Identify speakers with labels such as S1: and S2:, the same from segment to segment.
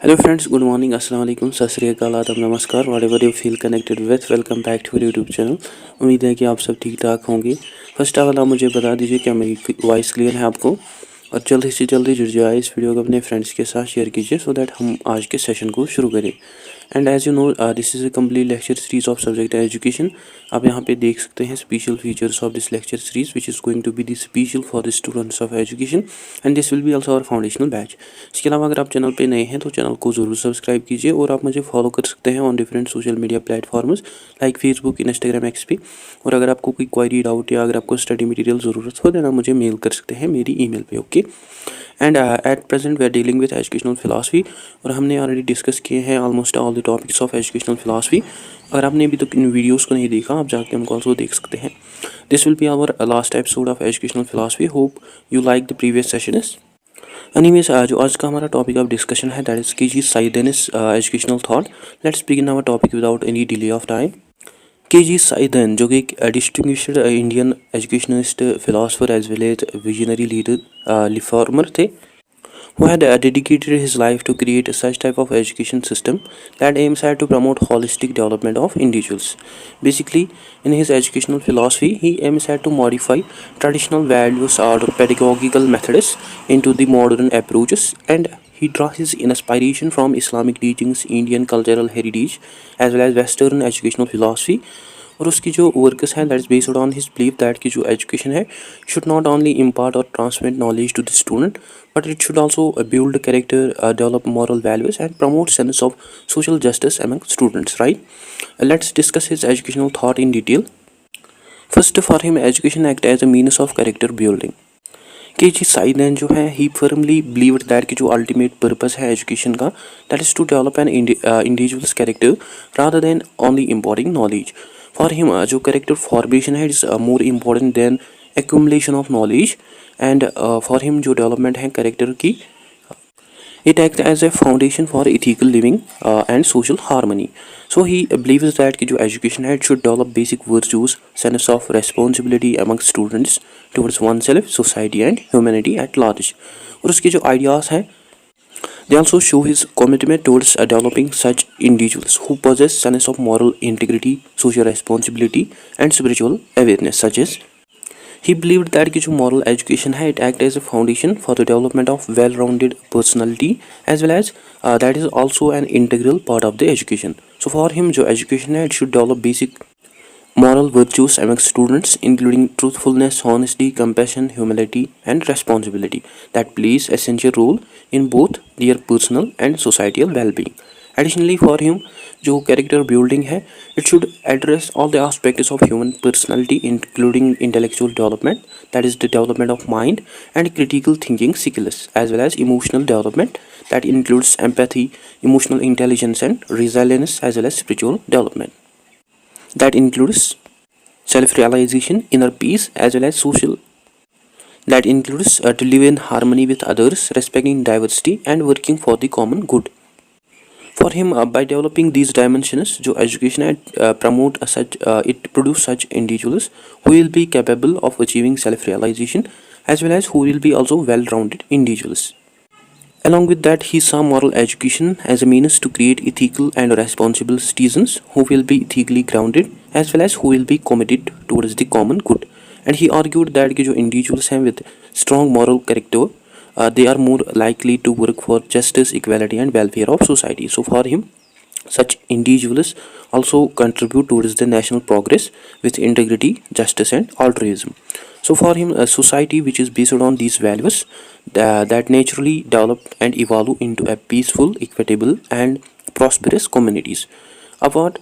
S1: Hello friends, good morning, assalamu alaikum, सत श्री अकाल, आदाब, नमस्कार, whatever you feel connected with, welcome back to your YouTube channel। उम्मीद है कि आप सब ठीक ठाक होंगे। फर्स्ट ऑफ ऑल आप मुझे बता दीजिए क्या मेरी वॉइस क्लियर है आपको, और जल्दी से जल्दी जुड़ जाए इस वीडियो को अपने फ्रेंड्स के साथ शेयर कीजिए सो दैट हम आज के सेशन को शुरू करें। And as you know this is a complete lecture series of subject education. आप यहाँ पे देख सकते हैं special features of this lecture series which is going to be the special for the students of education and this will be also our foundational batch. इसके अलावा अगर आप चैनल पे नए हैं तो चैनल को ज़रूर सब्सक्राइब कीजिए और आप मुझे फॉलो कर सकते हैं on different social media platforms like Facebook, Instagram, XP. और अगर आपको कोई क्वेरी, डाउट या अगर आपको स्टडी मटेरियल ज़रूरत हो देना मुझे मेल कर सकते हैं मेरी ईमेल पे। Okay, and at present we are dealing with educational philosophy और हमने ऑलरेडी डिस्कस किए हैं almost all the topics of educational philosophy. अगर आपने अभी तक इन वीडियोस को नहीं देखा आप जाके उनको ऑल्सो देख सकते हैं। This will be our last episode of educational philosophy. Hope you like the previous sessions. Anyways जो आज का हमारा टॉपिक ऑफ डिस्कशन है that is K G. Saiyidain's educational thought. Let's begin our topic without any delay of time. K G. Saiyidain जो कि एक distinguished Indian educationist, philosopher as well as visionary leader, reformer थे, who had dedicated his life to create such type of education system that aims at to promote holistic development of individuals. Basically, in his educational philosophy, he aims at to modify traditional values or pedagogical methods into the modern approaches, and he draws his inspiration from Islamic teachings, Indian cultural heritage, as well as Western educational philosophy। और उसकी जो works है that is based on his believe that की जो education है should not only impart और transmit knowledge to the student but it should also build character, develop moral values and promote sense of social justice among students, right. Let's discuss his educational thought in detail. First, for him education act as a means of character building. K G. Saiyidain जो है he firmly believed that की जो ultimate purpose है education का that is to develop an individual's character rather than only importing knowledge. For him जो character formation है is more important than accumulation of knowledge, and for him जो development है character की it acts as a foundation for ethical living and social harmony. So he believes that कि जो education है it should develop basic virtues, sense of responsibility among students towards oneself, society and humanity at large. और उसके जो ideas हैं they also show his commitment towards developing such individuals who possess sense of moral integrity, social responsibility and spiritual awareness, such as he believed that कि जो moral education है it act as a foundation for the development of well-rounded personality as well as that is also an integral part of the education. So for him जो education है it should develop basic moral virtues among students including truthfulness, honesty, compassion, humility and responsibility that plays essential role in both their personal and societal well-being. Additionally, for him, जो character building है, it should address all the aspects of human personality, including intellectual development, that is the development of mind, and critical thinking skills, as well as emotional development, that includes empathy, emotional intelligence, and resilience, as well as spiritual development, that includes self-realization, inner peace, as well as social. That includes to live in harmony with others, respecting diversity, and working for the common good. For him, by developing these dimensions, जो education है promote such it produce such individuals who will be capable of achieving self-realization as well as who will be also well-rounded individuals. Along with that, he saw moral education as a means to create ethical and responsible citizens who will be ethically grounded as well as who will be committed towards the common good. And he argued that कि जो individuals हैं with strong moral character they are more likely to work for justice, equality and welfare of society. So for him, such individuals also contribute towards the national progress with integrity, justice and altruism. So for him, a society which is based on these values that naturally develop and evolve into a peaceful, equitable and prosperous communities. Apart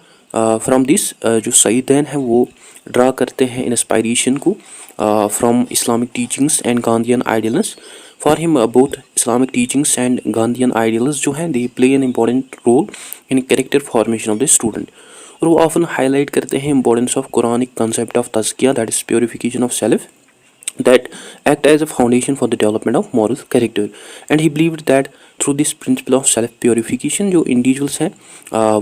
S1: from this, जो सईदैन है वो draw करते हैं inspiration को from Islamic teachings and Gandhian ideals. For him, both Islamic teachings and Gandhian ideals जो हैं they play an important role in character formation of the student. और वो often highlight करते हैं importance of Quranic concept of tazkiyah, that is purification of self, that act as a foundation for the development of moral character. And he believed that through this principle of self purification जो individuals हैं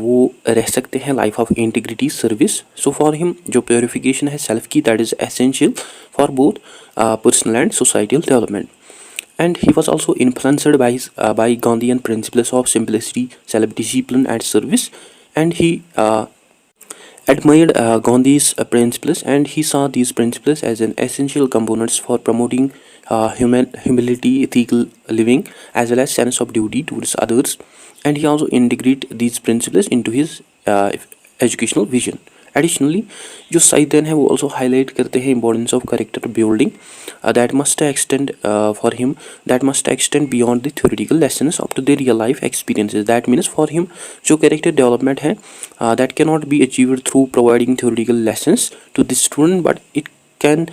S1: वो रह सकते हैं life of integrity service. So for him जो purification है self की that is essential for both personal and societal development. and he was also influenced by Gandhian principles of simplicity, self-discipline, and service. And he admired Gandhi's principles, and he saw these principles as an essential components for promoting humility, ethical living, as well as sense of duty towards others. And he also integrate these principles into his educational vision. Additionally, जो साइदन है वो also highlight करते हैं importance of character building that must extend for him, that must extend beyond the theoretical lessons up to the real life experiences. That means for him जो character development है that cannot be achieved through providing theoretical lessons to the student, but it can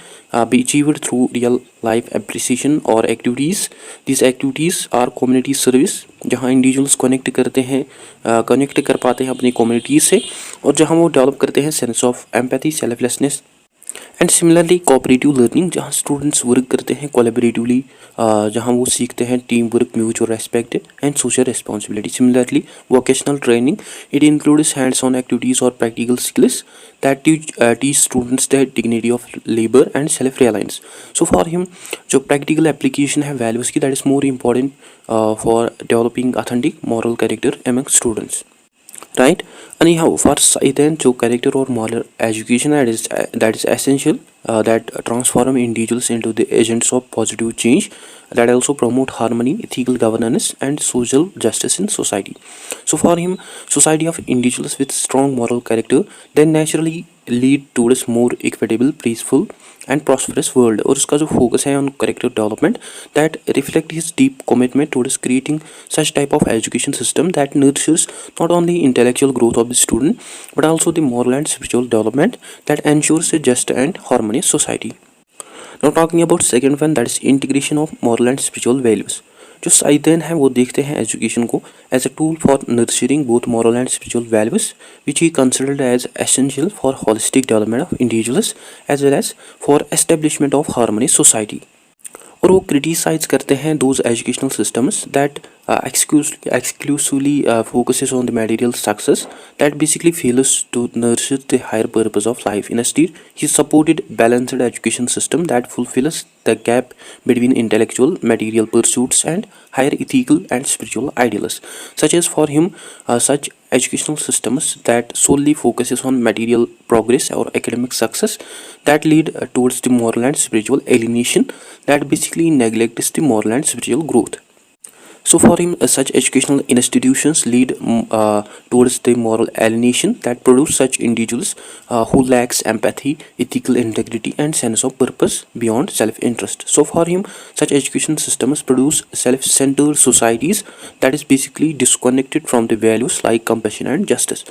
S1: be achieved through real life appreciation or activities. These activities are community service, जहाँ individuals connect कर पाते हैं अपनी communities से, और जहाँ वो डेवलप करते हैं sense of empathy, selflessness, and similarly cooperative learning, जहाँ स्टूडेंट्स वर्क करते हैं कोलैबोरेटिवली, जहाँ वो सीखते हैं team work, mutual respect and social responsibility. Similarly vocational training, it includes hands on activities और practical skills that teach students the dignity of labor and self reliance. So for him जो practical application है values की, that is more important for developing authentic moral character among students, right? Anyhow, for Saidan जो character or moral education that is essential, that transform individuals into the agents of positive change, that also promote harmony, ethical governance, and social justice in society. So for him, society of individuals with strong moral character then naturally lead towards more equitable, peaceful, and prosperous world. और उसका जो focus है on character development, that reflect his deep commitment towards creating such type of education system that nurtures not only intellectual growth of the student but also the moral and spiritual development that ensures a just and harmonious society. Now talking about second one, that is integration of moral and spiritual values. जो साइदैन है वो देखते हैं education को as a tool for nurturing both moral and spiritual values which he considered as essential for holistic development of individuals as well as for establishment of harmony society. और वो criticise करते हैं those educational systems that exclusively focuses on the material success that basically fails to nurture the higher purpose of life. Instead, he supported balanced education system that fulfills the gap between intellectual material pursuits and higher ethical and spiritual ideals. Such as for him, such educational systems that solely focuses on material progress or academic success that lead towards the moral and spiritual alienation that basically neglects the moral and spiritual growth. So for him, such educational institutions lead towards the moral alienation that produce such individuals who lacks empathy, ethical integrity, and sense of purpose beyond self-interest. So for him, such education systems produce self-centered societies that is basically disconnected from the values like compassion and justice.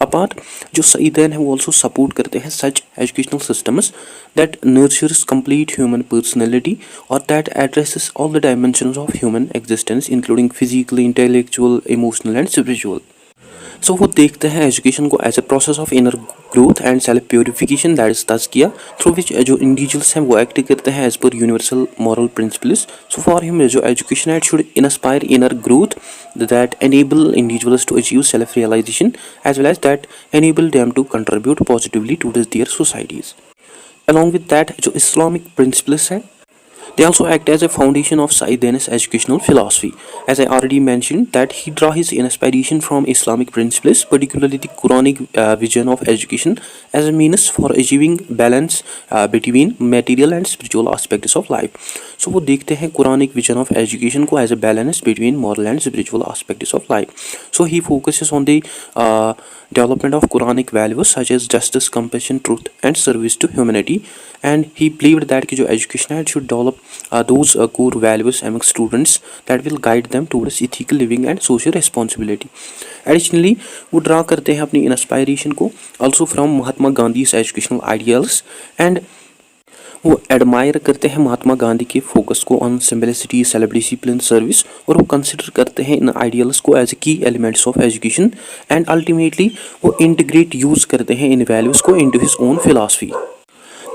S1: Apart जो सईदैन है वो also support करते हैं such educational systems that nurtures complete human personality और that addresses all the dimensions of human existence including physical, intellectual, emotional and spiritual. So वो देखते हैं education को as a process of inner growth and self purification that is तज किया through which जो individuals हैं वो एक्ट करते हैं एज पर universal moral principles. So for him जो एजुकेशन है it should inspire inner growth that enable individuals to achieve self-realization as well as that enable them to contribute positively to their societies. Along with that, जो Islamic principles हैं they also act as a foundation of Saidan's educational philosophy. As I already mentioned, that he draw his inspiration from Islamic principles, particularly the Quranic vision of education as a means for achieving balance between material and spiritual aspects of life. So वो देखते हैं Quranic vision of education को as a balance between moral and spiritual aspects of life. So he focuses on the development of Quranic values such as justice, compassion, truth, and service to humanity. And he believed that कि जो education है it should develop those core values among students that will guide them towards ethical living and social responsibility. Additionally, वो draw करते हैं अपनी inspiration को also from Mahatma Gandhi's educational ideals and वो admire करते हैं महात्मा गांधी के फोकस को on simplicity, self discipline, service और वो कंसिडर करते हैं इन आइडियल्स को as key elements of education and ultimately वो इंटीग्रेट यूज करते हैं इन वैल्यूज़ को into his own philosophy.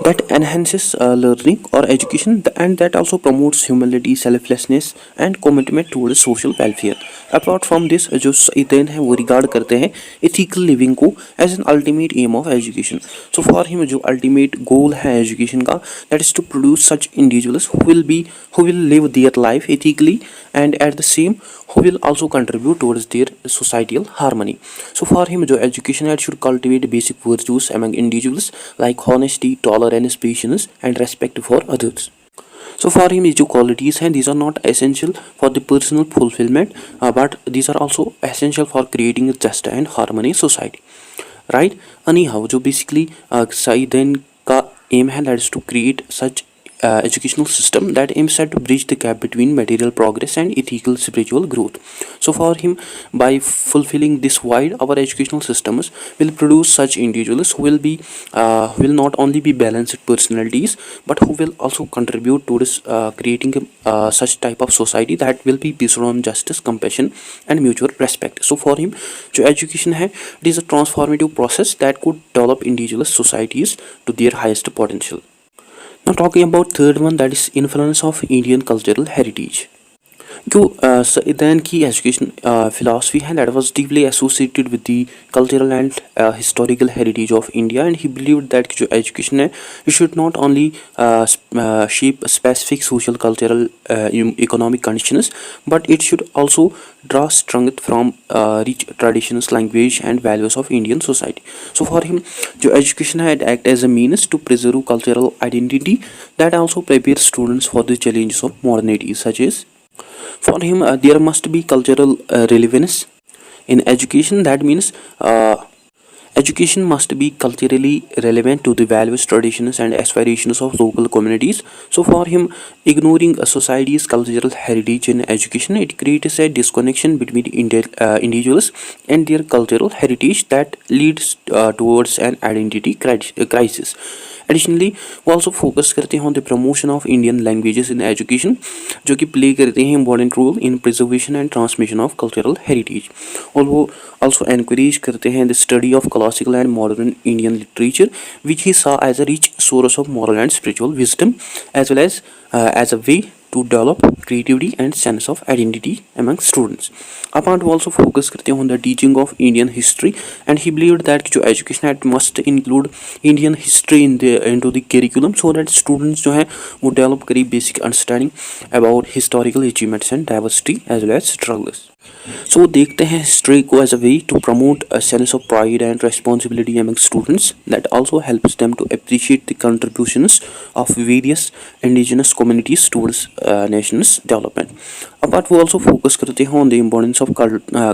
S1: that enhances learning or education and that also promotes humility, selflessness and commitment towards social welfare. Apart from this, जो सईदैन है वो regard करते हैं ethical living को as an ultimate aim of education. So for him जो ultimate goal है education का, that is to produce such individuals who will live their life ethically and at the same who will also contribute towards their societal harmony. So for him जो education है, it should cultivate basic virtues among individuals like honesty, tolerance, patience and respect for others. So for him these जो qualities हैं, these are not essential for the personal fulfillment, but these are also essential for creating a just and harmony society, right? Anyhow जो basically Saiden का aim है, that is to create such educational system that aims at to bridge the gap between material progress and ethical spiritual growth. So for him, by fulfilling this wide, our educational systems will produce such individuals who will not only be balanced personalities but who will also contribute to this creating such type of society that will be based on justice, compassion and mutual respect. So for him जो education है, it is a transformative process that could develop individual societies to their highest potential. Now talking about third one, that is influence of Indian cultural heritage. जो सईदैन की education philosophy है, that was deeply associated with the cultural and historical heritage of India, and he believed that कि जो education है, it should not only shape specific social, cultural, economic conditions, but it should also draw strength from rich traditions, language and values of Indian society. So for him जो education है, it act as a means to preserve cultural identity that also prepares students for the challenges of modernity, such as for him there must be cultural relevance in education. That means education must be culturally relevant to the values, traditions and aspirations of local communities. So for him, ignoring a society's cultural heritage in education, it creates a disconnection between individuals and their cultural heritage that leads towards an identity crisis. Additionally, वो also focus करते हैं on the promotion of Indian languages in education, जो कि play करते हैं important role in preservation and transmission of cultural heritage. और वो also encourage करते हैं the study of classical and modern Indian literature, which he saw as a rich source of moral and spiritual wisdom, as well as a way to develop creativity and sense of identity among students. Apart वो also focus करते हैं on the teaching of Indian history, and he believed that जो education must include Indian history into the curriculum, so that students जो हैं वो develop करी basic understanding about historical achievements and diversity as well as struggles. So देखते हैं history को as a way to promote a sense of pride and responsibility among students that also helps them to appreciate the contributions of various indigenous communities towards nation's development. But we also focus करते हैं on the importance of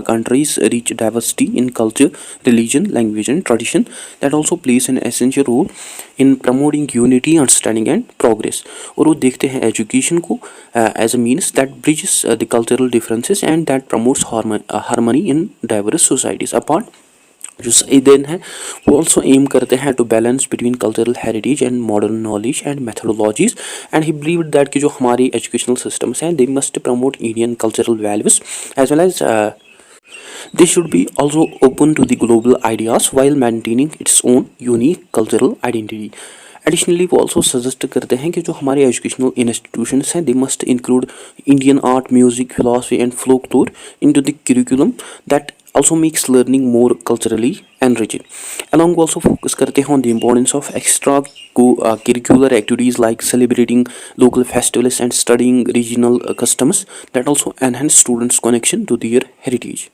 S1: countries' rich diversity in culture, religion, language and tradition that also plays an essential role in promoting unity, understanding and progress. और वो देखते हैं education को as a means that bridges the cultural differences and that promotes harmony in diverse societies. Apart जो सईदैन है वो also aim करते हैं to balance between cultural heritage and modern knowledge and methodologies, and he believed that कि जो हमारी educational systems हैं, they must promote Indian cultural values as well as they should be also open to the global ideas while maintaining its own unique cultural identity. Additionally, वो also suggest करते हैं कि जो हमारे educational institutions हैं, they must include Indian art, music, philosophy and folklore into the curriculum that also makes learning more culturally enriching. Along with also focus करते हैं on the importance of extra curricular activities like celebrating local festivals and studying regional customs that also enhance students' connection to their heritage.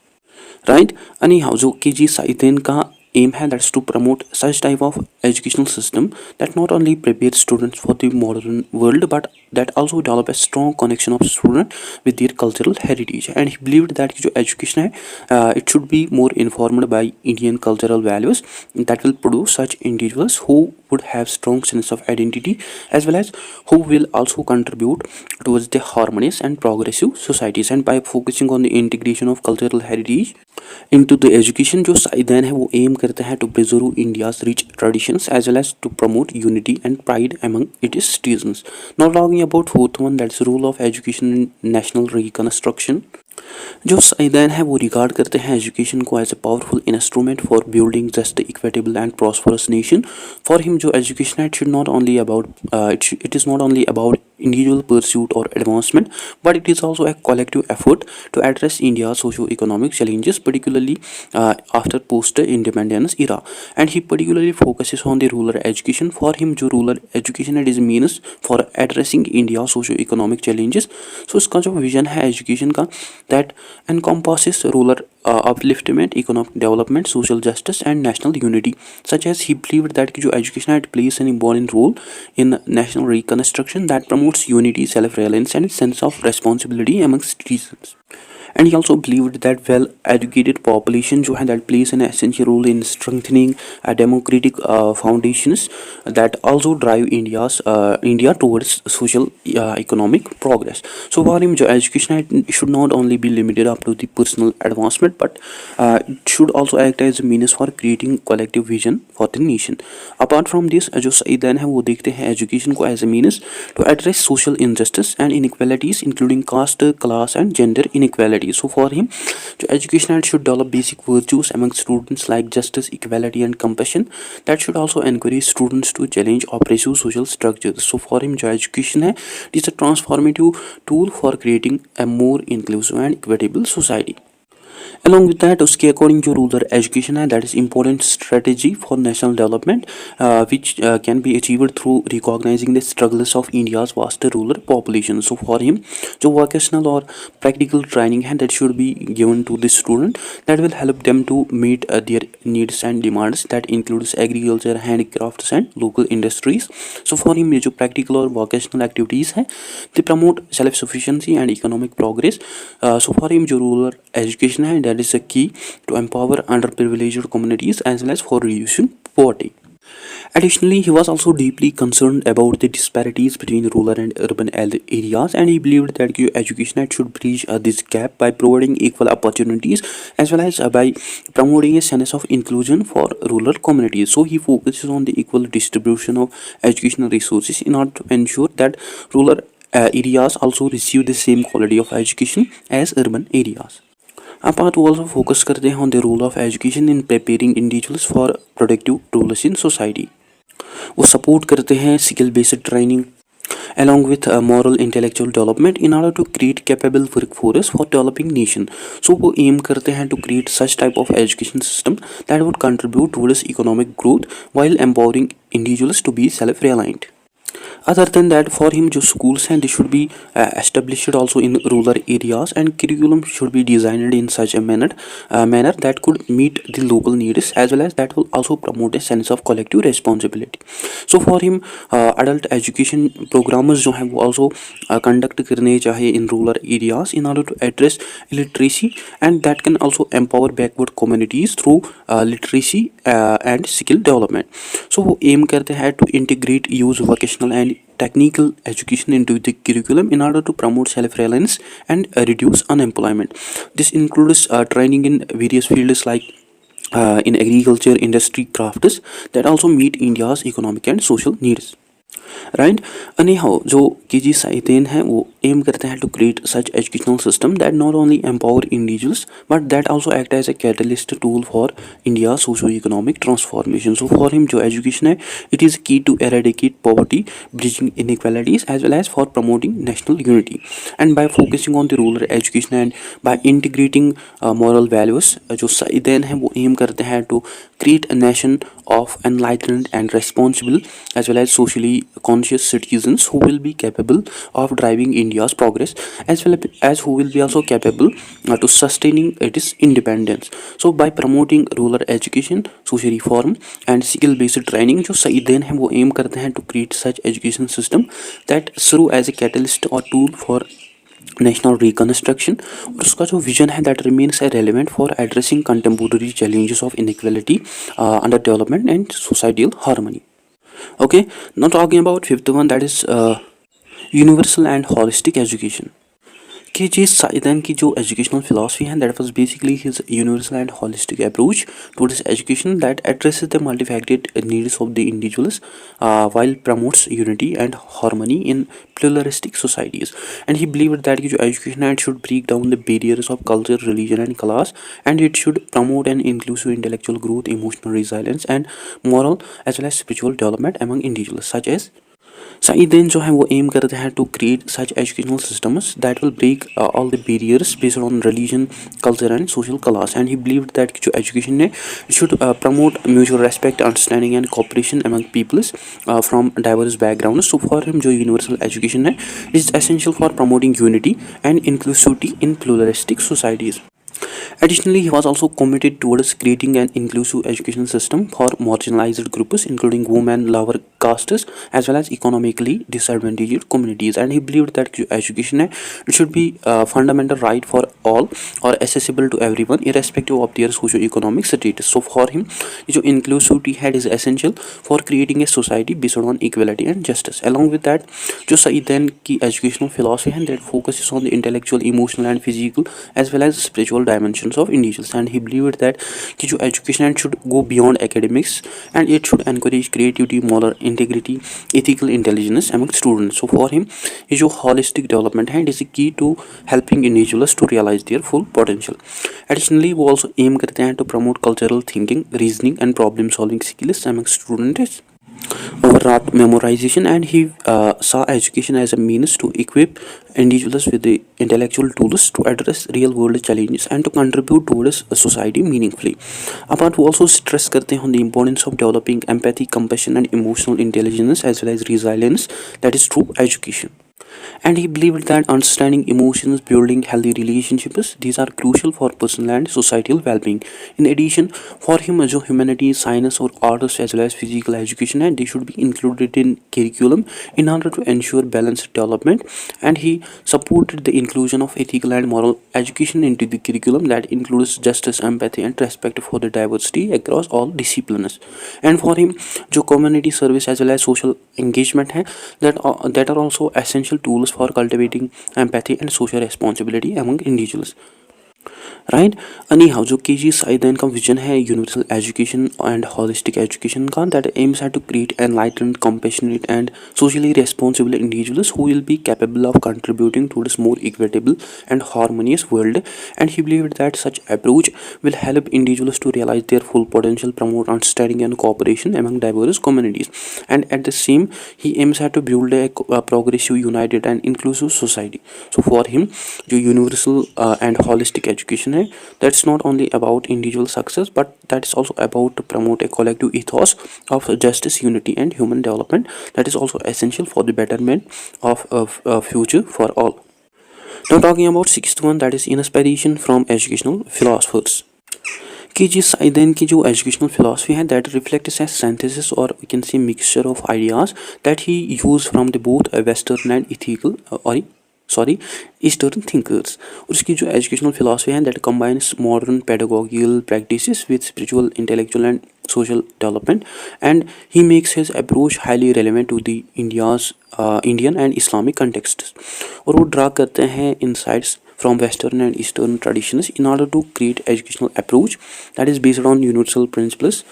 S1: Right? Anyhow, जो कि जी सईदैन का aim है, that's to promote such type of educational system that not only prepares students for the modern world but that also develop a strong connection of student with their cultural heritage. And he believed that जो education है it should be more informed by Indian cultural values that will produce such individuals who would have strong sense of identity as well as who will also contribute towards the harmonious and progressive societies. And by focusing on the integration of cultural heritage into the education, जो सईदैन है वो aim करते हैं to preserve India's rich traditions as well as to promote unity and pride among its citizens. Now talking about fourth one, that's role of education in national reconstruction. जो साइदैन है वो regard करते हैं एजुकेशन को as a powerful instrument for building just equitable and prosperous nation. For him जो education है it is not only about individual pursuit or advancement, but it is also a collective effort to address India's socio-economic challenges, particularly after post-independence era. And he particularly focuses on the rural education. For him, जो rural education is means for addressing India's socio-economic challenges. So इसका जो vision है education का, that encompasses rural upliftment, economic development, social justice, and national unity. Such as he believed that जो education had plays an important role in national reconstruction that promotes unity, self-reliance, and sense of responsibility amongst citizens. And he also believed that well-educated population जो है that plays an essential role in strengthening democratic foundations that also drive India towards social economic progress. So for him, education should not only be limited up to the personal advancement, but it should also act as a means for creating collective vision for the nation. Apart from this, जो सईदैन है वो देखते हैं education को as a means to address social injustice and inequalities including caste, class, and gender inequality. So for him, education should develop basic virtues among students like justice, equality, and compassion. That should also encourage students to challenge oppressive social structures. So for him, education is a transformative tool for creating a more inclusive and equitable society. Along with that, उसके according जो rural education है that is important strategy for national development, which can be achieved through recognizing the struggles of India's vast rural population. So for him, जो vocational or practical training है that should be given to the student that will help them to meet their needs and demands that includes agriculture, handicrafts, and local industries. So for him, ये जो practical और vocational activities है they promote self-sufficiency and economic progress. So for him, जो rural education है that is a key to empower underprivileged communities as well as for reducing poverty. Additionally, he was also deeply concerned about the disparities between rural and urban areas, and he believed that education should bridge this gap by providing equal opportunities as well as by promoting a sense of inclusion for rural communities. So he focuses on the equal distribution of educational resources in order to ensure that rural areas also receive the same quality of education as urban areas. Apart, we also focus करते हैं on the role of education in preparing individuals for productive roles in society. वो support करते हैं skill based training along with moral intellectual development in order to create capable workforce for developing nation. So वो aim करते हैं to create such type of education system that would contribute towards economic growth while empowering individuals to be self-reliant. Other than that, for him, जो schools हैं they should be established also in rural areas, and curriculum should be designed in such a manner that could meet the local needs as well as that will also promote a sense of collective responsibility. So for him, adult education programs जो हैं वो also conduct करने चाहिए in rural areas in order to address illiteracy, and that can also empower backward communities through literacy and skill development. So वो aim करते हैं to integrate use vocational and technical education into the curriculum in order to promote self-reliance and reduce unemployment. This includes training in various fields like in agriculture, industry, crafts that also meet India's economic and social needs. Right. anyhow जो KG Saiyidain है वो aim करते हैं to create such educational system that not only empower individuals but that also act as a catalyst tool for India socio economic transformation. So for him जो education है it is key to eradicate poverty, bridging inequalities as well as for promoting national unity. And by focusing on the rural education and by integrating moral values, जो साइदैन है वो aim करते हैं to create a nation of enlightened and responsible as well as socially conscious citizens who will be capable of driving India's progress as well as who will be also capable to sustaining its independence. So by promoting rural education, social reform and skill based training, जो सईदैन है वो aim करते हैं to create such education system that serve as a catalyst or tool for national reconstruction. और उसका जो vision है that remains है relevant for addressing contemporary challenges of inequality, under development and societal harmony. Okay, now talking about fifth one, that is universal and holistic education. KG Saidan की जो educational philosophy है, that was basically his universal and holistic approach towards education that addresses the multifaceted needs of the individuals while promotes unity and harmony in pluralistic societies. And he believed that जो education है, it should break down the barriers of culture, religion and class, and it should promote an inclusive intellectual growth, emotional resilience and moral as well as spiritual development among individuals, such as Saeed जो है वो aim करते हैं to create such educational systems that will break all the barriers based on religion, culture and social class. And he believed that जो education है it should promote mutual respect, understanding and cooperation among peoples from diverse backgrounds. So for him जो universal education है is essential for promoting unity and inclusivity in pluralistic societies. Additionally, he was also committed towards creating an inclusive education system for marginalized groups, including women, lower castes, as well as economically disadvantaged communities. And he believed that education it should be a fundamental right for all or accessible to everyone, irrespective of their socio-economic status. So for him, जो inclusivity है is essential for creating a society based on equality and justice. Along with that, जो सईदैन की educational philosophy है that focuses on the intellectual, emotional and physical as well as spiritual dimensions of individuals. And he believed that कि जो education should go beyond academics and it should encourage creativity, moral integrity, ethical intelligence among students. So for him, ये जो holistic development है it is a key to helping individuals to realize their full potential. Additionally, वो also aim करते हैं to promote cultural thinking, reasoning and problem solving skills among students over memorization. And he saw education as a means to equip individuals with the intellectual tools to address real world challenges and to contribute towards a society meaningfully. Apart, we also stress करते हैं on the importance of developing empathy, compassion and emotional intelligence as well as resilience that is through education. And he believed that understanding emotions, building healthy relationships, these are crucial for personal and societal well-being. In addition, for him, जो humanities, science or arts as well as physical education, and they should be included in curriculum in order to ensure balanced development. And he supported the inclusion of ethical and moral education into the curriculum that includes justice, empathy, and respect for the diversity across all disciplines. And for him, जो community service as well as social engagement है, that are also essential tools for cultivating empathy and social responsibility among individuals. Right? Anyhow, जो KG Saidan का vision है universal education and holistic education का that aims at to create enlightened, compassionate and socially responsible individuals who will be capable of contributing towards more equitable and harmonious world. And he believed that such approach will help individuals to realize their full potential, promote understanding and cooperation among diverse communities. And at the same, he aims at to build a progressive, united and inclusive society. So for him, जो universal and holistic education है that's not only about individual success but that is also about to promote a collective ethos of justice, unity and human development that is also essential for the betterment of a future for all. Now talking about sixth one, that is inspiration from educational philosophers. कि जिस साइदैन की जो educational philosophy है that reflects as synthesis और we can see mixture of ideas that he use from the both western and ethical और eastern thinkers. और उसकी जो एजुकेशनल फिलॉसफी है that combines modern pedagogical practices with spiritual, intellectual and social development. And he makes his approach highly relevant to the Indian and Islamic contexts. और वो draw करते हैं insights from Western and Eastern traditions in order to create educational approach that is based on universal principles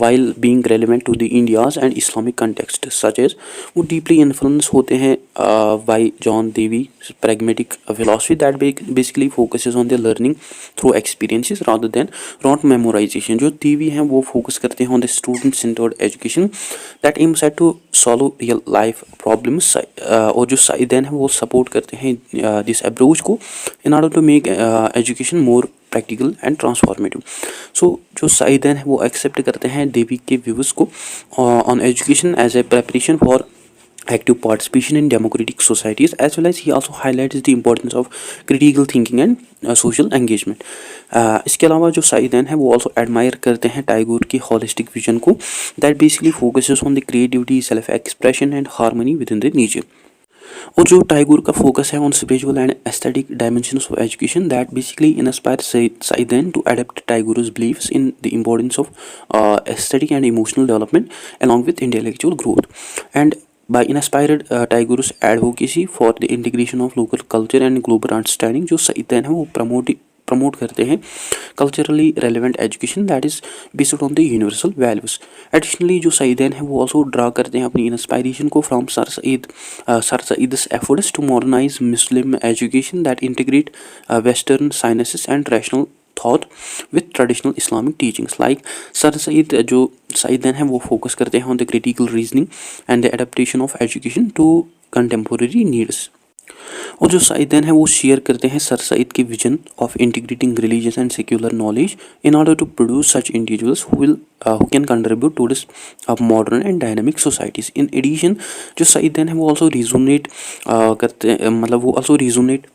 S1: while being relevant to the India's and Islamic context. Such as वो deeply influenced होते हैं by John Dewey's pragmatic philosophy that basically focuses on the learning through experiences rather than rote memorization. जो Dewey हैं वो focus करते हैं on the student centered education that aims at to solve real life problems. और जो Saidan है वो support करते हैं this approach को in order to make education more practical and transformative. So जो Saidan है वो accept करते हैं देवी के views को on education as a preparation for active participation in democratic societies, as well as he also highlights the importance of critical thinking and social engagement. इसके अलावा जो साइदैन है वो also admire करते हैं टैगोर की holistic vision को that basically focuses on the creativity, self expression and harmony within the nature. और जो टैगोर का फोकस है on spiritual and aesthetic dimensions of education that basically inspire Saiyidain to adopt Tagore's beliefs in the importance of aesthetic and emotional development along with intellectual growth. And by inspired Tagore's advocacy for the integration of local culture and global understanding, जो सईदैन है वो promote करते हैं culturally relevant education that is based on the universal values. Additionally, जो सईदैन है वो also draw करते हैं अपनी inspiration को from Sir Said's efforts to modernize Muslim education that integrate Western sciences and rational thought with traditional Islamic teachings. Like Sir Said जो सईदैन है वो focus करते हैं on the critical reasoning and the adaptation of education to contemporary needs. और जो सईदैन है वो share करते हैं सर सईद की vision of integrating religious and secular knowledge in order to produce such individuals who can contribute to this modern and dynamic societies. In addition, जो सईदैन है वो also resonate करते हैं मतलब वो also resonate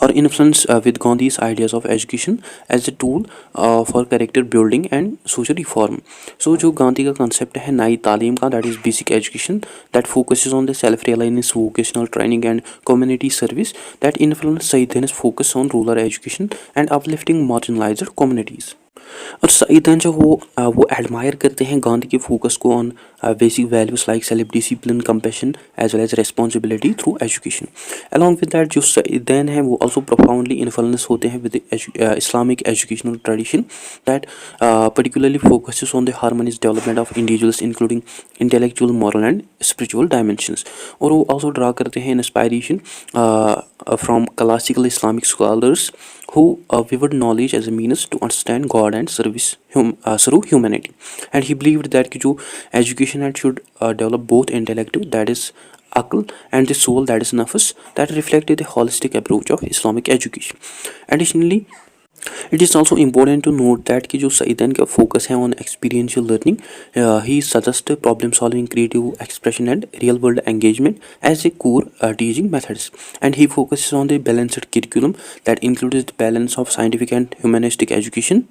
S1: or influence with Gandhi's ideas of education as a tool for character building and social reform. So जो गांधी का concept है नई तालीम का, that is basic education that focuses on the self-reliance, vocational training and community service, that influence सईदैन focus on rural education and uplifting marginalized communities. और सईदैन जो वो admire करते हैं गांधी के फोकस को on basic values like self discipline, compassion as well as responsibility through education. Along with that जो सईदैन है वो ऑल्सो प्रोफाउंडली इन्फ्लुएंस होते हैं with Islamic educational tradition that particularly focuses on the harmonious development of individuals including intellectual, moral and spiritual dimensions. और वो also draw करते हैं inspiration from classical Islamic scholars who viewed knowledge as a means to understand God and service through humanity. And he believed that जो education should develop both intellect, that is aql, and the soul, that is nafs, that reflected the holistic approach of Islamic education. Additionally, it is also important to note that कि जो सईदैन का focus है on experiential learning, he suggests problem solving, creative expression and real world engagement as a core teaching methods, and he focuses on the balanced curriculum that includes the balance of scientific and humanistic education.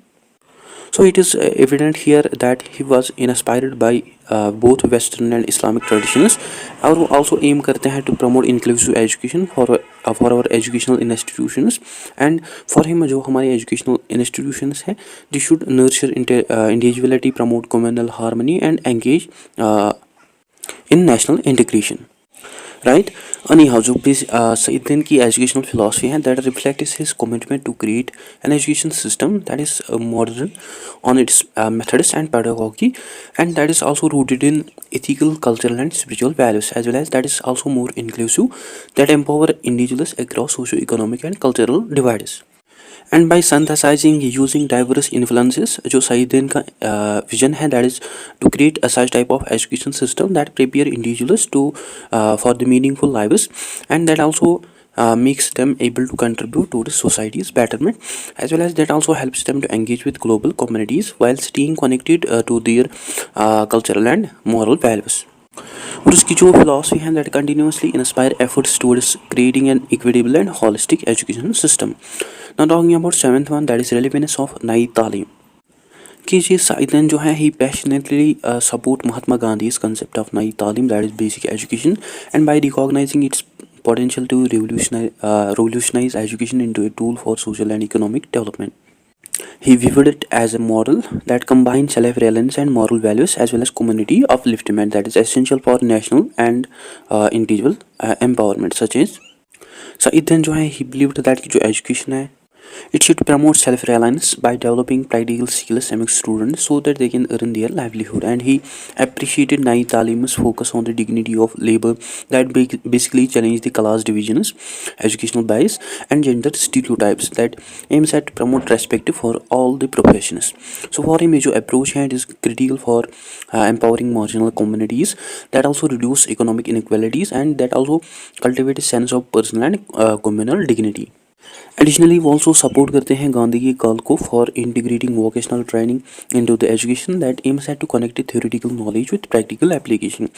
S1: So it is evident here that he was inspired by both Western and Islamic traditions, और वो also aim करते हैं to promote inclusive education for our educational institutions. And for him जो हमारे educational institutions हैं, they should nurture individuality, promote communal harmony and engage in national integration. Right? Anyhow, जो सईदैन की educational philosophy है that reflects his commitment to create an education system that is modern on its methods and pedagogy, and that is also rooted in ethical, cultural and spiritual values, as well as that is also more inclusive, that empower individuals across socio-economic and cultural divides. And by synthesizing using diverse influences, जो सईदैन का vision है that is to create a such type of education system that prepare individuals to for the meaningful lives, and that also makes them able to contribute to the society's betterment, as well as that also helps them to engage with global communities while staying connected to their cultural and moral values. और उसकी जो philosophy है that continuously inspire efforts towards creating an equitable and holistic education system. Now talking about seventh one, that is relevance of नई तालीम. कि ये सईदैन जो है he passionately support Mahatma Gandhi's concept of नई तालीम, that is basic education, and by recognizing its potential to revolutionize education into a tool for social and economic development. He viewed it as a model that combines self-reliance and moral values as well as community upliftment that is essential for national and individual empowerment. Such as सईदैन जो है he believed that कि जो education है it should promote self-reliance by developing practical skills among students so that they can earn their livelihood, and he appreciated Nai Talim's focus on the dignity of labor that basically challenged the class divisions, educational bias and gender stereotypes, that aims at promote respect for all the professions. So for him जो approach है it is critical for empowering marginal communities, that also reduce economic inequalities, and that also cultivate a sense of personal and communal dignity. Additionally, वो also support करते हैं गांधी की call को for integrating vocational training into the education that aims at to connect theoretical knowledge with practical application.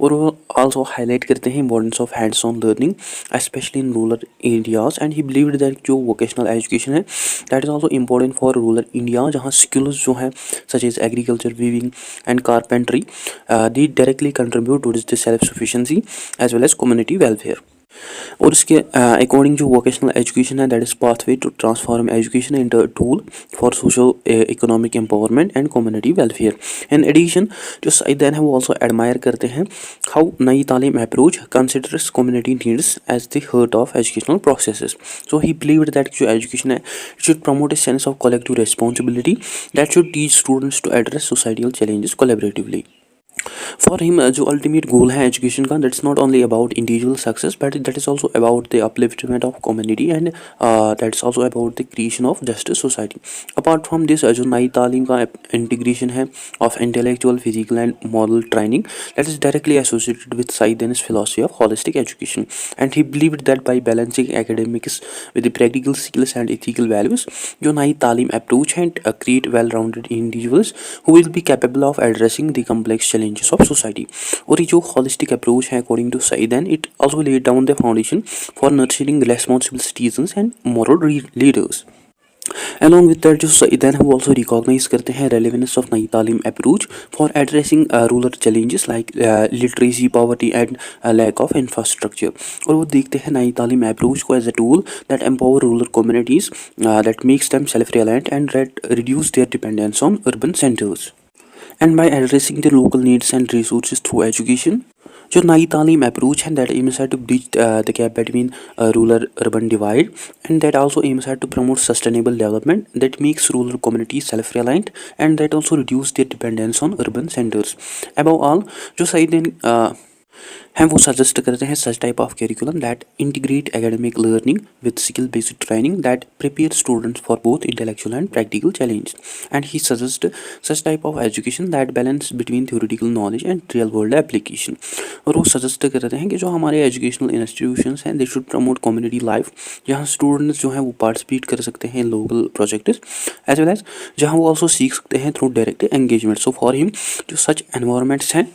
S1: और वो also highlight करते हैं importance of hands-on learning, especially in rural areas, and he believed that जो vocational education है that is also important for rural India, जहाँ skills जो हैं such as agriculture, weaving and carpentry they directly contribute towards the self-sufficiency as well as community welfare. और इसके according जो vocational education है that is pathway to transform education into a tool for social economic empowerment and community welfare. In addition जो सईदैन है वो also admire करते हैं how Nai Talim approach considers community needs as the heart of educational processes. So he believed that जो education है should promote a sense of collective responsibility that should teach students to address societal challenges collaboratively. For him, जो ultimate goal है education का, that's not only about individual success, but that is also about the upliftment of community and that's also about the creation of justice society. Apart from this, जो नई तालीम का integration है of intellectual, physical and moral training, that is directly associated with Saiden's philosophy of holistic education, and he believed that by balancing academics with the practical skills and ethical values, जो नई तालीम approach है create well-rounded individuals who will be capable of addressing the complex challenges of society. और ये जो holistic approach है according to Saidan, it also laid down the foundation for nurturing responsible citizens and moral leaders. Along with that, जो सईदैन है वो also recognize करते हैं relevance of नई तालीम approach for addressing rural challenges like literacy, poverty and lack of infrastructure. और वो देखते हैं नई तालीम approach को as a tool that empower rural communities, that makes them self-reliant and that reduce their dependence on urban centers. And by addressing the local needs and resources through education, जो नई Talim approach है that aims at to bridge the gap between rural urban divide and that also aims at to promote sustainable development that makes rural communities self reliant and that also reduce their dependence on urban centres. Above all जो सईदैन हम वो suggest करते हैं such type of curriculum that integrate academic learning with skill based training that prepare students for both intellectual and practical challenge, and he suggest such type of education that balance between theoretical knowledge and real world application. और वो suggest करते हैं कि जो हमारे educational institutions हैं they should promote community life, जहाँ students जो हैं वो पार्टिसिपेट कर सकते हैं local projects as well as जहाँ वो ऑल्सो सीख सकते हैं through direct engagement. So for him जो सच एनवायरमेंट्स हैं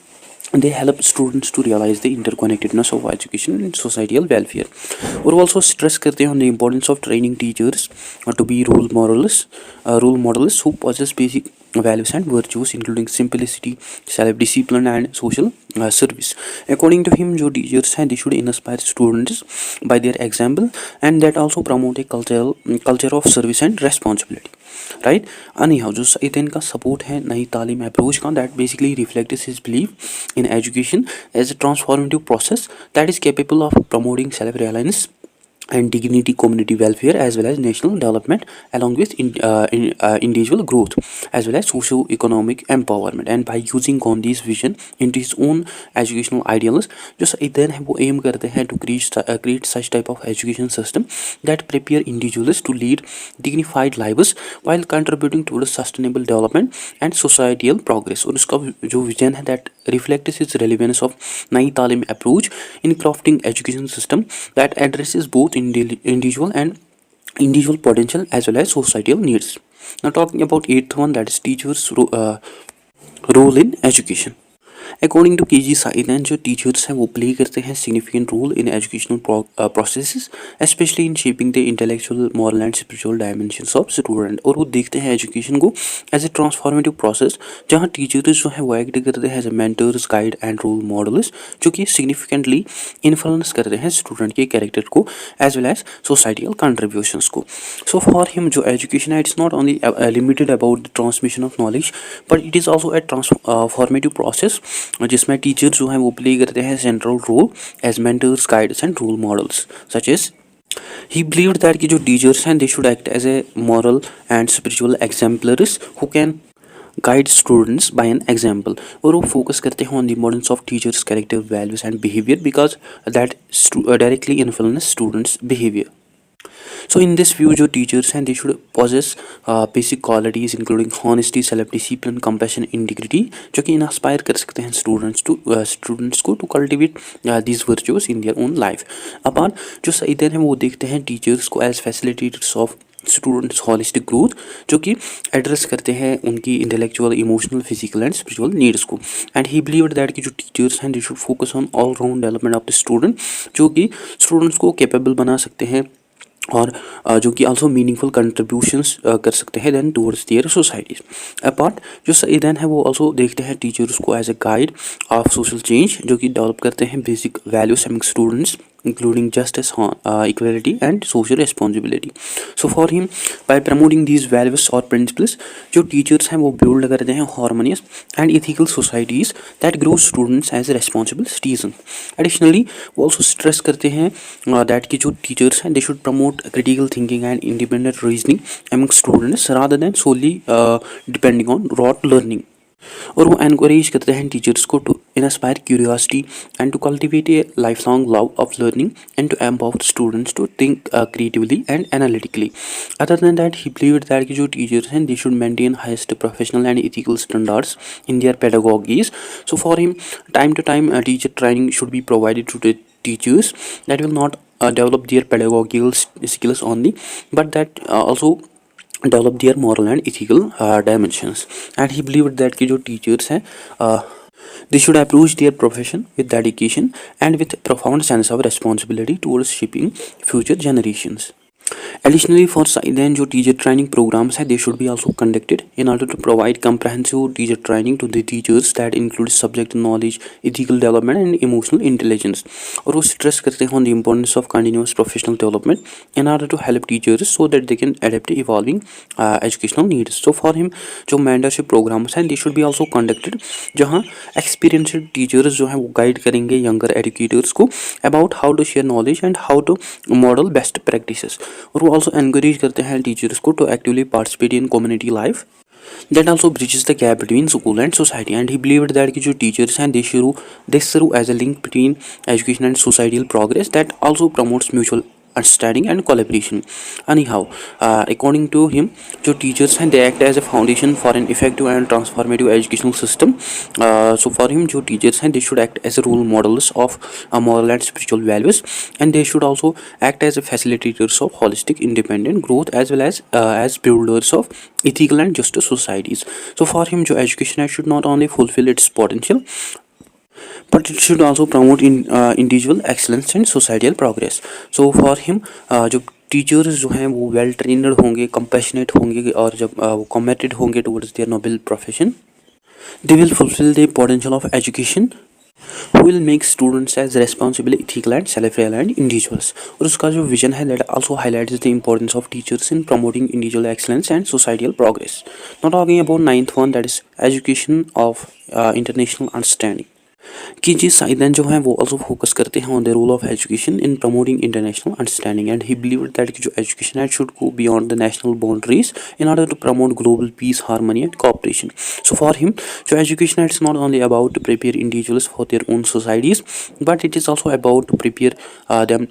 S1: they help students to realize the interconnectedness of education and societal welfare. और वो also stress करते हैं on the importance of training teachers to be role models who possess basic values and virtues including simplicity, self-discipline and social service. According to him, जो teachers हैं they should inspire students by their example and that also promote a culture of service and responsibility. Right anyhow जो सईदैन का support है नई Talim approach का that basically reflects his believe in education as a transformative process that is capable of promoting self reliance and dignity, community welfare as well as national development along with individual growth as well as socio-economic empowerment. And by using Gandhi's vision into his own educational ideals, जो सईदैन है वो aim करते हैं to create such type of education system that prepare individuals to lead dignified lives while contributing towards sustainable development and societal progress. और उसका जो vision है that reflects its relevance of नई तालीम approach in crafting education system that addresses both individual potential as well as societal needs. Now talking about eighth one, that is teachers role in education. According to KG Saidan, जो teachers हैं वो play करते हैं significant role in educational processes, especially in shaping the intellectual, moral and spiritual dimensions of student. और वो देखते हैं education को as a transformative process, जहाँ टीचर्स जो हैं वो एक्ट करते हैं as a mentors, guide and role models, जो कि significantly influence करते हैं student के character को as well as societal contributions को. So for him जो education है it's not only limited about the transmission of knowledge, but it is also a transformative process जिसमें टीचर जो हैं वो प्ले करते हैं central role as mentors, guides and role models such as he believed that कि जो teachers हैं they should act as a moral and spiritual exemplars who can guide students by an example. और वो focus करते हैं on the importance of teachers character, values and behaviour because that directly influence students behaviour. So in this view जो teachers हैं they should possess basic qualities including honesty, self discipline, compassion, integrity, जो कि inspire कर सकते हैं students को to cultivate these virtues in their own life. अपन जो सईदैन है वो देखते हैं teachers को as facilitators of students holistic growth, जो कि एड्रेस करते हैं उनकी intellectual, emotional, physical and spiritual needs को. एंड ही बिलीव्ड दैट कि जो टीचर्स हैं they should focus on all round development of the student, जो कि स्टूडेंट्स को कैपेबल बना सकते हैं और जो कि आल्सो मीनिंगफुल कंट्रीब्यूशंस कर सकते हैं then towards their societies. Apart जो सईदैन है वो आल्सो देखते हैं टीचर्स को as a guide of social change, जो कि डेवलप करते हैं basic values among students including justice, equality and social responsibility. So for him, by promoting these values or principles, जो teachers हैं वो build करते हैं harmonious and ethical societies that grow students as a responsible citizen. Additionally, वो also stress करते हैं that कि जो teachers हैं they should promote critical thinking and independent reasoning among students rather than solely depending on rote learning. और वो encourage करते हैं टीचर्स को to inspire curiosity and to cultivate a life long love of learning and to empower students to think creatively and analytically. Other than that he believed that कि जो teachers हैं they should maintain highest professional and ethical standards in their pedagogies. So for him time to time teacher training should be provided to the teachers that will not develop their pedagogical skills only, but that also develop their moral and ethical dimensions. And he believed that कि जो teachers हैं they should approach their profession with dedication and with profound sense of responsibility towards shaping future generations. Additionally, for SIDEN जो teacher training programs है they should be also conducted in order to provide comprehensive teacher training to the teachers that includes subject knowledge, ethical development and emotional intelligence. और वो stress करते हैं on the importance of continuous professional development in order to help teachers so that they can adapt to evolving educational needs. So for him जो mentorship programs हैं they should be also conducted जहाँ experienced teachers जो हैं वो guide करेंगे younger educators को about how to share knowledge and how to model best practices. और वो also encourage करते हैं teachers को to actively participate in community life that also bridges the gap between school and society. And he believed that कि जो teachers हैं they serve as a link between education and societal progress that also promotes mutual understanding and collaboration. Anyhow, according to him जो teachers हैं they act as a foundation for an effective and transformative educational system. So for him जो teachers हैं they should act as role models of moral and spiritual values, and they should also act as a facilitators of holistic independent growth as well as builders of ethical and just societies. So for him जो education should not only fulfill its potential but it should also promote individual excellence and societal progress. So for him जो teachers जो हैं वो well trained होंगे, compassionate होंगे और जब वो कमिटेड होंगे towards their noble profession they will fulfill the potential of education who will make students as responsible, ethical and self-reliant individuals. और उसका जो विजन है that also highlights the importance of teachers in promoting individual excellence and societal progress. Now talking about ninth one, that is education of international understanding. कि जी साइदेन जो हैं वो also focus करते हैं on the role of education in promoting international understanding, and he believed that कि जो education है should go beyond the national boundaries in order to promote global peace, harmony and cooperation. So for him जो education है it's not only about to prepare individuals for their own societies, but it is also about to prepare them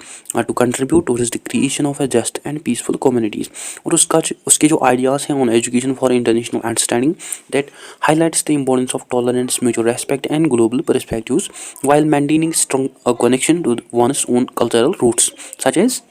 S1: to contribute towards the creation of a just and peaceful communities. और उसके जो ideas हैं on education for international understanding that highlights the importance of tolerance, mutual respect and global perspectives while maintaining strong connection to one's own cultural roots, such as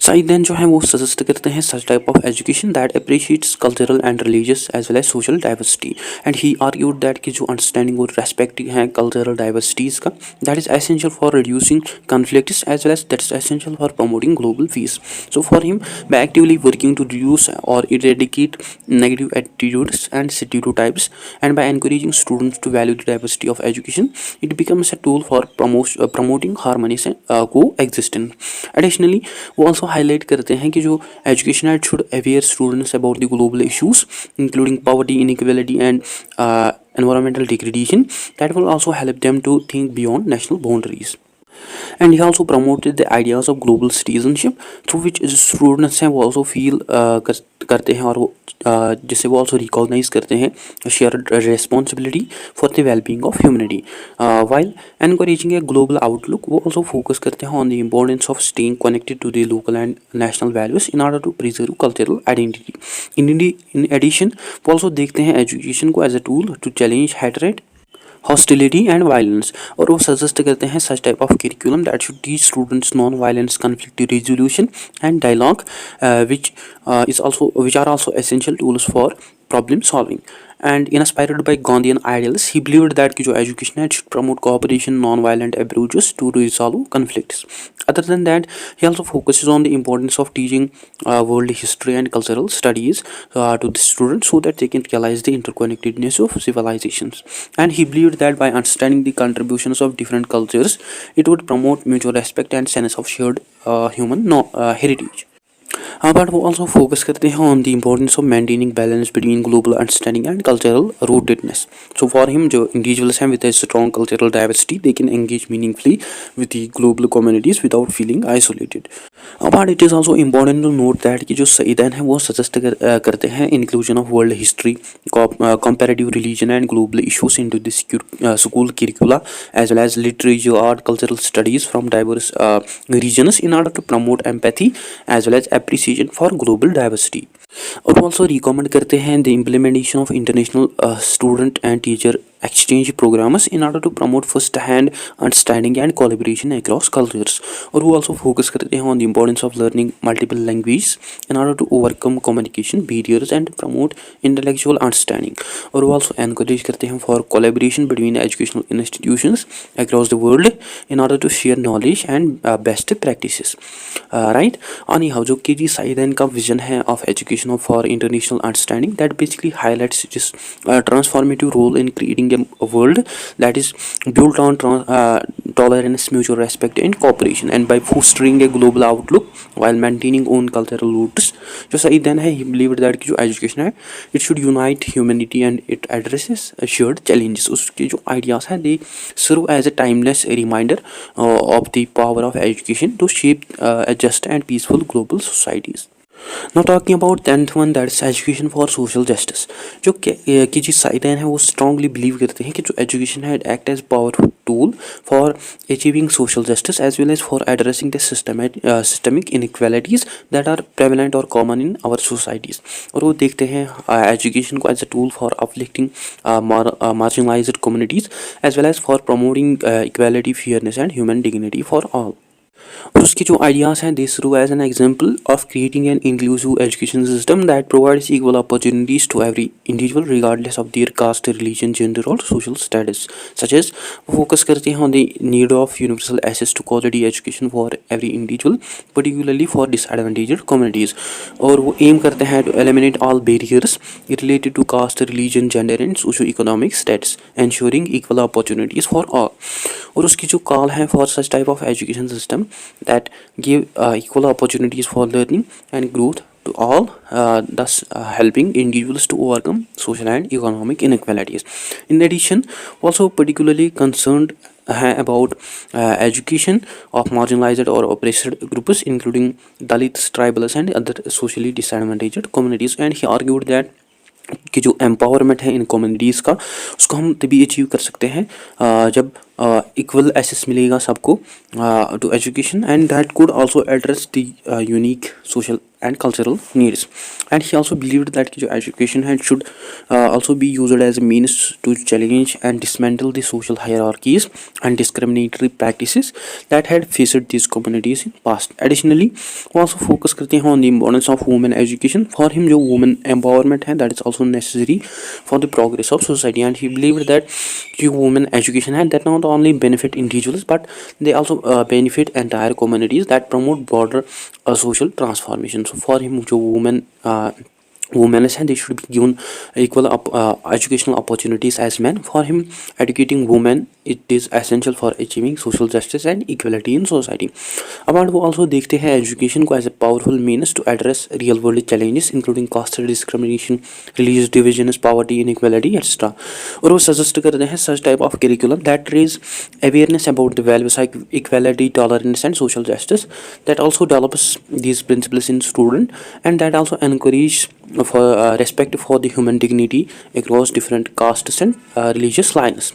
S1: साइदेन जो है वो suggest करते हैं such type of education that appreciates cultural and religious as well as social diversity, and he argued that कि जो understanding और respect है cultural diversities का that is essential for reducing conflicts as well as that's essential for promoting global peace. So for him by actively working to reduce or eradicate negative attitudes and stereotypes and by encouraging students to value the diversity of education, it becomes a tool for promoting harmony and coexistence. Additionally वो also highlight करते हैं कि जो education है should aware students about the global issues including poverty, inequality and environmental degradation that will also help them to think beyond national boundaries. And he also promoted the ideas of global citizenship through which students हैं वो also feel करते हैं और वो जिससे वो also recognize करते हैं shared responsibility for the well-being of humanity. While encouraging a global outlook, वो also focus करते हैं on the importance of staying connected to the local and national values in order to preserve cultural identity. In addition, वो also देखते हैं education को as a tool to challenge hatred, hostility and violence, और वो suggest करते हैं such type of curriculum that should teach students non-violence, conflict resolution and dialogue which are also essential tools for problem solving. And inspired by Gandhian ideals, he believed that कि जो education है it should promote cooperation, non-violent approaches to resolve conflicts. Other than that, he also focuses on the importance of teaching world history and cultural studies to the students so that they can realize the interconnectedness of civilizations. And he believed that by understanding the contributions of different cultures, it would promote mutual respect and sense of shared human heritage. But वो also focus करते हैं on the importance of maintaining balance between global understanding and cultural rootedness. So for him, जो individuals हैं with a strong cultural diversity, they can engage meaningfully with the global communities without feeling isolated. But it is also important to note that कि जो संविधान है वो suggest करते हैं inclusion of world history, comparative religion and global issues into the school curricula, as well as literature, art, cultural studies from diverse regions in order to promote empathy as well as appreciation for global diversity. और also recommend करते हैं the implementation of international student and teacher exchange programs in order to promote first hand understanding and collaboration across cultures. और वो also focus करते हैं on the importance of learning multiple languages in order to overcome communication barriers and promote intellectual understanding. और वो also encourage करते हैं for collaboration between educational institutions across the world in order to share knowledge and best practices. Right? और यहाँ जो कि जी साइदेन का vision है of education for international understanding that basically highlights this transformative role in creating a world that is built on tolerance, mutual respect and cooperation, and by fostering a global outlook while maintaining own cultural roots. जो सही then है, he believed that कि जो education है it should unite humanity and it addresses shared challenges. उसके जो ideas हैं they serve as a timeless reminder of the power of education to shape a just and peaceful global societies. Now talking about 10th one, that is education for social justice. जो कि जी साइडेन है वो strongly believe करते हैं कि जो education है act as powerful tool for achieving social justice as well as for addressing the systemic inequalities that are prevalent or common in our societies. और वो देखते हैं education को as a tool for uplifting marginalized communities as well as for promoting equality, fairness and human dignity for all. और उसके जो ideas हैं दे serve as an example of creating an inclusive education system that provides equal opportunities to every individual regardless of their caste, religion, gender or social status. Such as focus करते हैं on the need of universal access to quality education for every individual, particularly for disadvantaged communities. और वो aim करते हैं to eliminate all barriers related to caste, religion, gender and socio-economic status, ensuring equal opportunities for all. और उसकी जो call है for such type of education system that give equal opportunities for learning and growth to all, thus helping individuals to overcome social and economic inequalities. In addition, also particularly concerned about education of marginalized or oppressed groups including Dalits, tribals and other socially disadvantaged communities, and he argued that कि जो empowerment है इन communities का उसको हम तभी achieve कर सकते हैं जब इक्वल एक्सेस मिलेगा सबको to education, and that could also address the unique social and cultural needs. And he also believed that जो education है should also be used as a means to challenge and dismantle the social hierarchies and discriminatory practices that had faced these communities in past. Additionally, वो also focus करते हैं on the importance of women education. For him जो women empowerment है that is also necessary for the progress of society, and he believed that जो women education है that not only benefit individuals but they also benefit entire communities that promote broader social transformation. So for him जो women हैं they should be given equal educational opportunities as men. For him educating women it is essential for achieving social justice and equality in society. अब वो also देखते हैं education को as a powerful means to address real world challenges including caste discrimination, religious divisions, poverty, inequality etc. और वो suggest करते हैं such type of curriculum that raise awareness about the values like equality, tolerance and social justice, that also develops these principles in student, and that also encourage for respect for the human dignity across different castes and religious lines.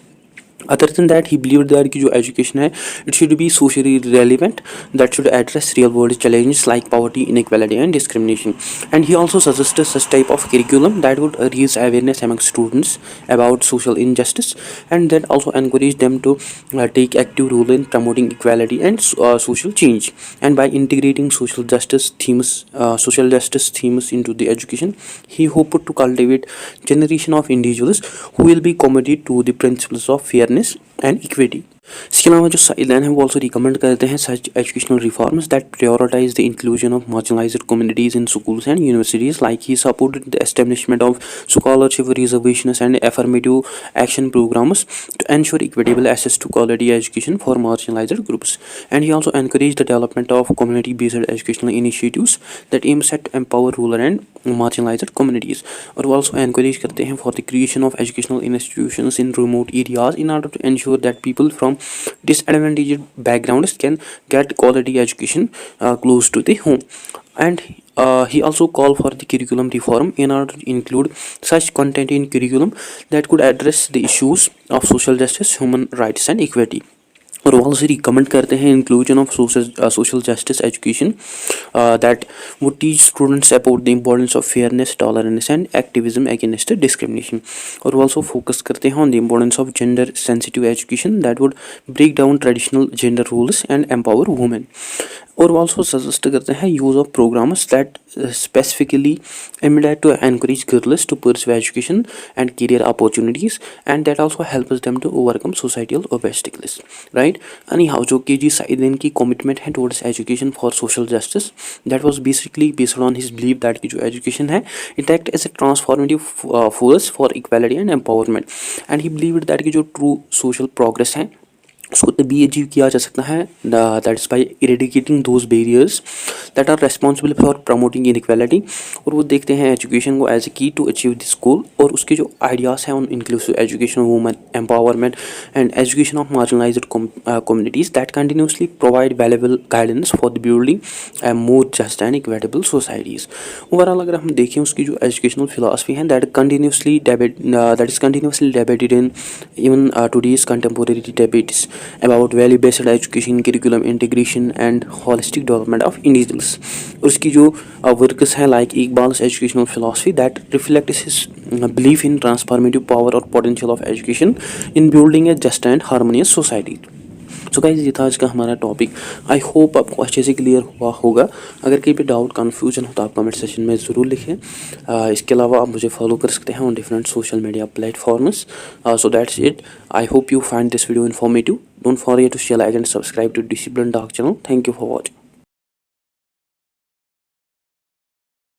S1: Other than that, he believed that कि जो education है, it should be socially relevant, that should address real world challenges like poverty, inequality and discrimination. And he also suggested such type of curriculum that would raise awareness among students about social injustice, and that also encourage them to take active role in promoting equality and social change. And by integrating social justice themes into the education, he hoped to cultivate generation of individuals who will be committed to the principles of fairness and equity. इसके अलावा जो sideline है वो also recommend करते हैं such educational reforms that prioritise the inclusion of marginalised communities in schools and universities like he supported the establishment of scholarship reservations and affirmative action programs to ensure equitable access to quality education for marginalized groups. And he also encouraged the development of community-based educational initiatives that aims at empower rural and marginalized communities. और वो also encourage करते हैं for the creation of educational institutions in remote areas in order to ensure that people from disadvantaged backgrounds can get quality education close to the home. And he also called for the curriculum reform in order to include such content in curriculum that could address the issues of social justice, human rights and equity. और वो also recommend करते हैं inclusion of social justice education that वो teach students about the importance of fairness, tolerance and activism against discrimination. और वो also focus करते हैं on the importance of gender sensitive education that would break down traditional gender rules and empower women. और वो also suggest करते हैं use of programs that specifically aimed at to encourage girls to pursue education and career opportunities, and that also helps them to overcome societal obstacles, right? Anyhow, जो के जी साइदन की commitment है towards education for social justice, that was basically based on his belief that कि जो education है it act as a transformative force for equality and empowerment. And he believed that कि जो true social progress है उसको तभी achieve किया जा सकता है that is by eradicating those barriers that are responsible for promoting inequality. और वो देखते हैं एजुकेशन को एज ए की टू अचीव दिस गोल. और उसके जो आइडियाज़ हैं उन inclusive education, women empowerment and education of marginalised communities that continuously provide valuable guidance for the building A more just and इक्वेटेबल societies. Overall अगर हम देखें उसकी जो एजुकेशनल फिलासफी है that is continuously debated in even today's contemporary debates about value-based education, curriculum integration and holistic development of individuals. और उसकी जो works हैं like Iqbal's educational philosophy that reflects his belief in transformative power और potential of education in building a just and harmonious society. So guys, ये था आज का हमारा टॉपिक. आई होप आपको अच्छे से क्लियर हुआ होगा. अगर कहीं पे डाउट कन्फ्यूजन हो तो आप कमेंट सेक्शन में ज़रूर लिखें. इसके अलावा आप मुझे फॉलो कर सकते हैं on different social media platforms. So that's it. I hope you find this video informative. Don't forget to share, like and subscribe to Discipline Dark channel. Thank you for watching.